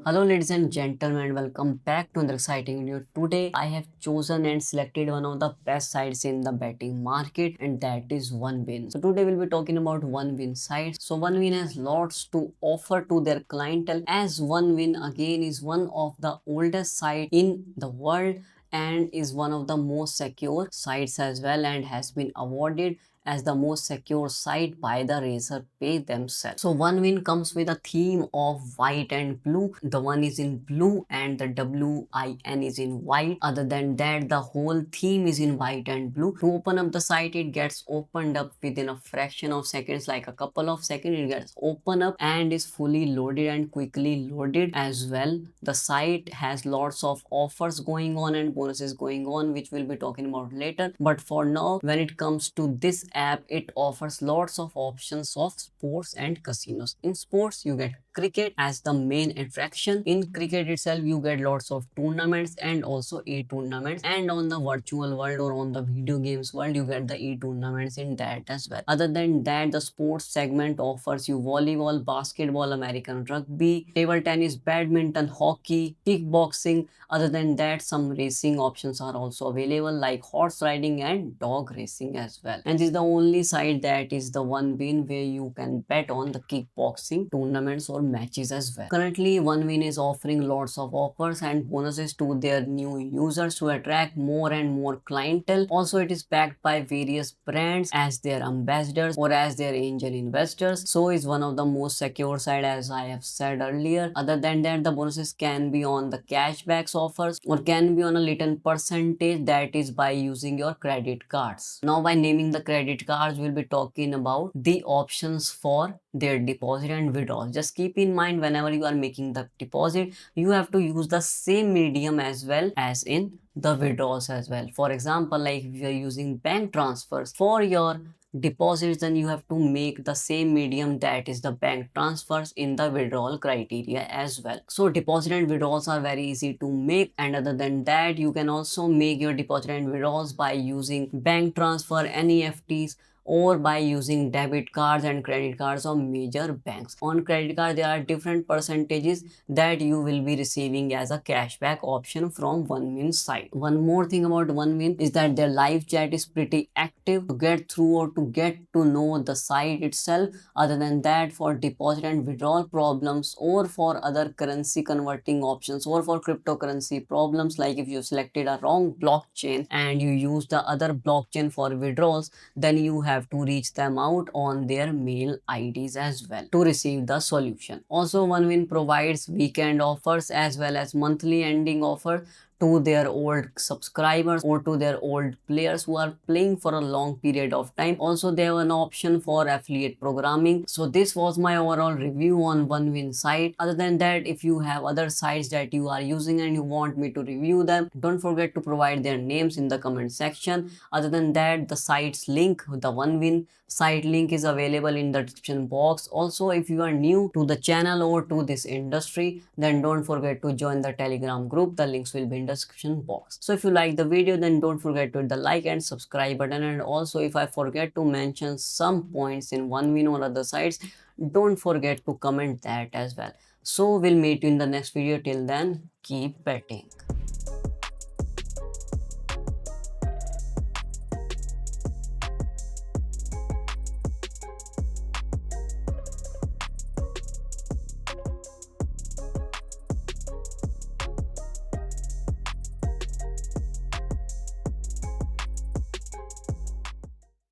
Hello ladies and gentlemen, welcome back to another exciting video. Today I have chosen and selected one of the best sites in the betting market, and that is OneWin. So today we'll be talking about OneWin sites. So OneWin has lots to offer to their clientele, as OneWin again is one of the oldest site in the world and is one of the most secure sites as well, and has been awarded as the most secure site by the Razorpay themselves. So OneWin comes with a theme of white and blue. The one is in blue and the WIN is in white. Other than that, the whole theme is in white and blue. To open up the site, it gets opened up within a fraction of seconds, like a couple of seconds. It gets opened up and is fully loaded and quickly loaded as well. The site has lots of offers going on and bonuses going on, which we'll be talking about later. But for now, when it comes to this app, it offers lots of options of sports and casinos. In sports, you get cricket as the main attraction. In cricket itself, you get lots of tournaments and also e-tournaments, and on the virtual world or on the video games world, you get the e-tournaments in that as well. Other than that, the sports segment offers you volleyball, basketball, American rugby, table tennis, badminton, hockey, kickboxing. Other than that, some racing options are also available, like horse riding and dog racing as well. And this is the only site that is the OneWin where you can bet on the kickboxing tournaments or matches as well. Currently, OneWin is offering lots of offers and bonuses to their new users to attract more and more clientele. Also, it is backed by various brands as their ambassadors or as their angel investors. So is one of the most secure side, as I have said earlier. Other than that, the bonuses can be on the cashbacks offers or can be on a little percentage, that is by using your credit cards. Now, by naming the credit cards, we'll be talking about the options for their deposit and withdrawal. Just keep in mind, whenever you are making the deposit, you have to use the same medium as well as in the withdrawals as well. For example, like if you are using bank transfers for your deposits, then you have to make the same medium, that is the bank transfers, in the withdrawal criteria as well. So deposit and withdrawals are very easy to make, and other than that, you can also make your deposit and withdrawals by using bank transfer, NEFTs, or by using debit cards and credit cards of major banks. On credit card, there are different percentages that you will be receiving as a cashback option from OneWin site. One more thing about OneWin is that their live chat is pretty active to get through or to get to know the site itself. Other than that, for deposit and withdrawal problems or for other currency converting options or for cryptocurrency problems, like if you selected a wrong blockchain and you use the other blockchain for withdrawals, then you have to reach them out on their mail IDs as well to receive the solution. Also, OneWin provides weekend offers as well as monthly ending offer to their old subscribers or to their old players who are playing for a long period of time. Also, they have an option for affiliate programming. So this was my overall review on OneWin site. Other than that, if you have other sites that you are using and you want me to review them, don't forget to provide their names in the comment section. Other than that, the site's link, the OneWin site link, is available in the description box. Also, if you are new to the channel or to this industry, then don't forget to join the Telegram group. The links will be in the description box. So if you like the video, then don't forget to hit the like and subscribe button. And also, if I forget to mention some points in OneWin or other sites, don't forget to comment that as well. So we'll meet you in the next video. Till then, keep betting.